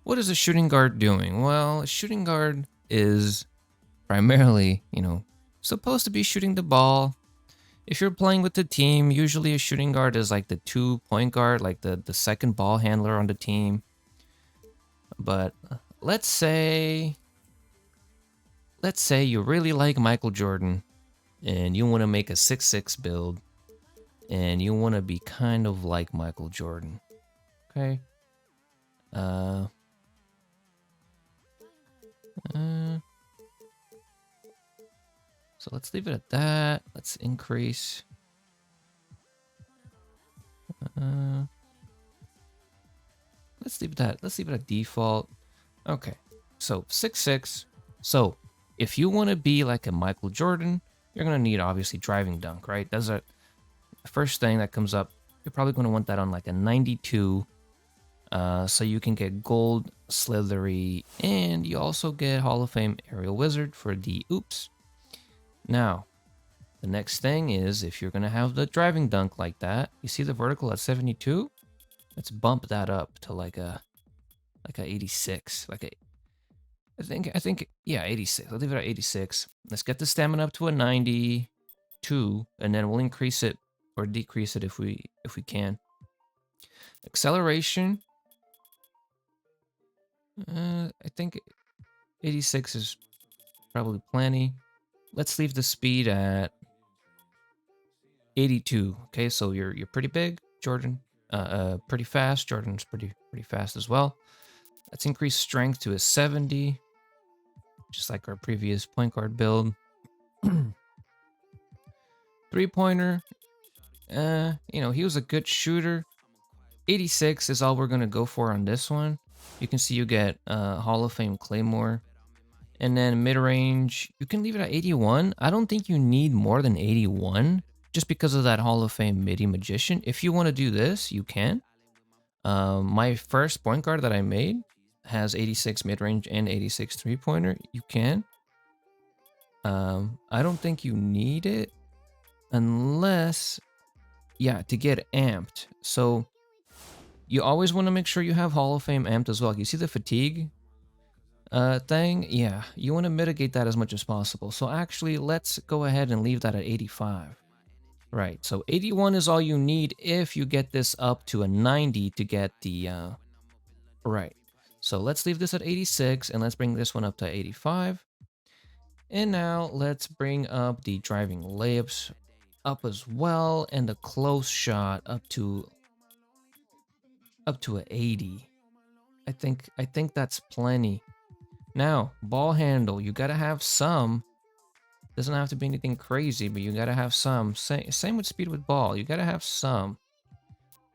what is a shooting guard doing? Well, a shooting guard is primarily, supposed to be shooting the ball. If you're playing with the team, usually a shooting guard is like the 2 point guard, like the second ball handler on the team. But let's say you really like Michael Jordan and you want to make a 6'6" build and you want to be kind of like Michael Jordan. Okay. So let's leave it at that. Let's increase. Let's leave that. Let's leave it at default. Okay. So 6'6". So if you want to be like a Michael Jordan, you're gonna need obviously driving dunk, right? That's the first thing that comes up. You're probably gonna want that on like a 92. So you can get gold slithery, and you also get Hall of Fame aerial wizard for the oops. Now, the next thing is if you're gonna have the driving dunk like that, you see the vertical at 72. Let's bump that up to like a 86, I think yeah, 86. I'll leave it at 86. Let's get the stamina up to a 92, and then we'll increase it or decrease it if we can. Acceleration. I think 86 is probably plenty. Let's leave the speed at 82. Okay, so you're pretty big, Jordan. Pretty fast. Jordan's pretty fast as well. Let's increase strength to a 70, just like our previous point guard build. 3-pointer. He was a good shooter. 86 is all we're gonna go for on this one. You can see you get Hall of Fame Claymore. And then mid-range, you can leave it at 81. I don't think you need more than 81 just because of that Hall of Fame MIDI Magician. If you want to do this, you can. My first point guard that I made has 86 mid-range and 86 3-pointer. You can. I don't think you need it unless, yeah, to get amped. So you always want to make sure you have Hall of Fame amped as well. You see the fatigue thing? Yeah, you want to mitigate that as much as possible. So actually, let's go ahead and leave that at 85. Right, so 81 is all you need if you get this up to a 90 to get the, right. So let's leave this at 86 and let's bring this one up to 85. And now let's bring up the driving layups up as well and the close shot up to a 80. I think that's plenty. Now, ball handle, you gotta have some. Doesn't have to be anything crazy, but you gotta have some. Same with speed with ball, you gotta have some.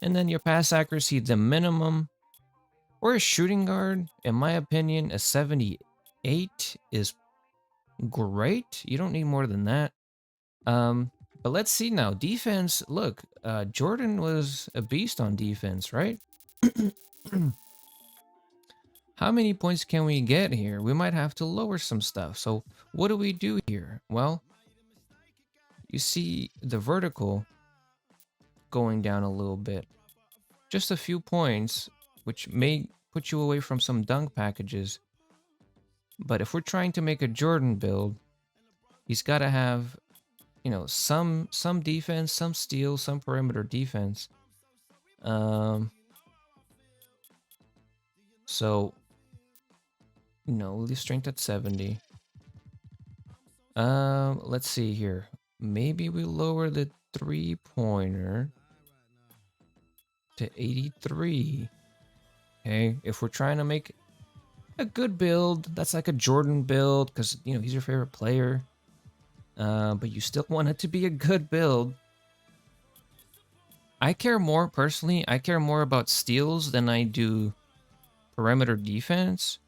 And then your pass accuracy, the minimum. Or a shooting guard, in my opinion, a 78 is great. You don't need more than that. But let's see now. Defense, look, Jordan was a beast on defense, right? How many points can we get here? We might have to lower some stuff. So what do we do here? Well, you see the vertical going down a little bit. Just a few points, which may put you away from some dunk packages. But if we're trying to make a Jordan build, he's got to have, some defense, some steal, some perimeter defense. So, we'll leave strength at 70. Let's see here. Maybe we lower the 3-pointer to 83. Okay, if we're trying to make a good build, that's like a Jordan build because he's your favorite player. But you still want it to be a good build. I care more personally. I care more about steals than I do perimeter defense.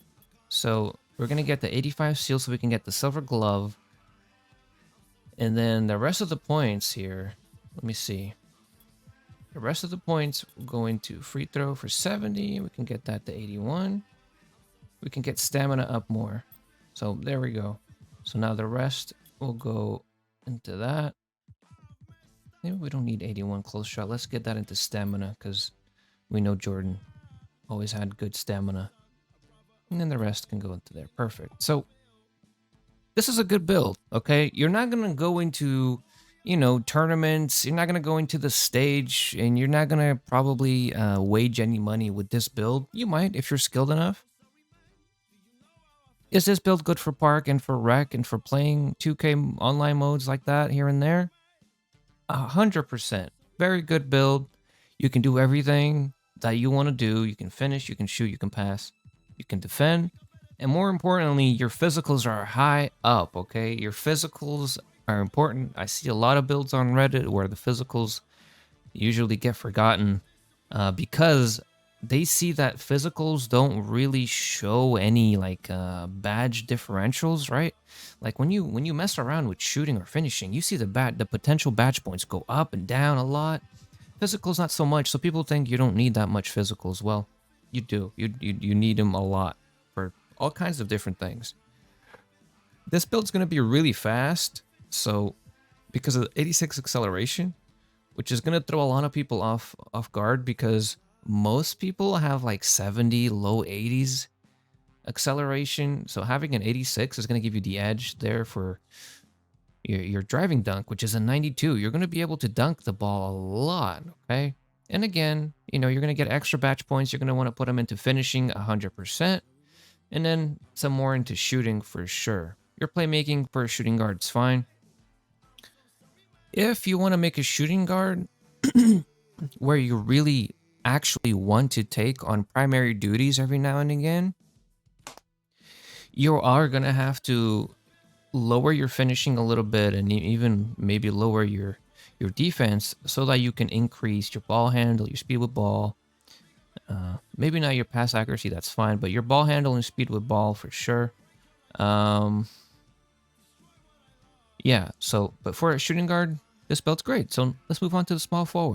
So we're gonna get the 85 steal so we can get the silver glove. And then the rest of the points here, let me see. The rest of the points will go into free throw for 70. We can get that to 81. We can get stamina up more. So there we go. So now the rest will go into that. Maybe we don't need 81 close shot. Let's get that into stamina because we know Jordan always had good stamina. And then the rest can go into there. Perfect. So this is a good build, okay? You're not going to go into, tournaments. You're not going to go into the stage, and you're not going to probably wage any money with this build. You might if you're skilled enough. Is this build good for park and for rec and for playing 2K online modes like that here and there? 100%. Very good build. You can do everything that you want to do. You can finish, you can shoot, you can pass, you can defend. And more importantly, your physicals are high up, okay? Your physicals are important. I see a lot of builds on Reddit where the physicals usually get forgotten because they see that physicals don't really show any like badge differentials, right? Like when you mess around with shooting or finishing, you see the potential badge points go up and down a lot. Physicals not so much, so people think you don't need that much physicals. Well, you do. You need them a lot for all kinds of different things. This build's going to be really fast, so because of 86 acceleration, which is going to throw a lot of people off guard because most people have like 70, low 80s acceleration. So having an 86 is going to give you the edge there for your driving dunk, which is a 92. You're going to be able to dunk the ball a lot, okay? And again, you're going to get extra batch points. You're going to want to put them into finishing 100%, and then some more into shooting for sure. Your playmaking for a shooting guard is fine. If you want to make a shooting guard where you really actually want to take on primary duties every now and again, you are going to have to lower your finishing a little bit and even maybe lower your defense so that you can increase your ball handle, your speed with ball. Maybe not your pass accuracy, that's fine, but your ball handle and speed with ball for sure. Yeah, so, but for a shooting guard, this build's great. So let's move on to the small forward.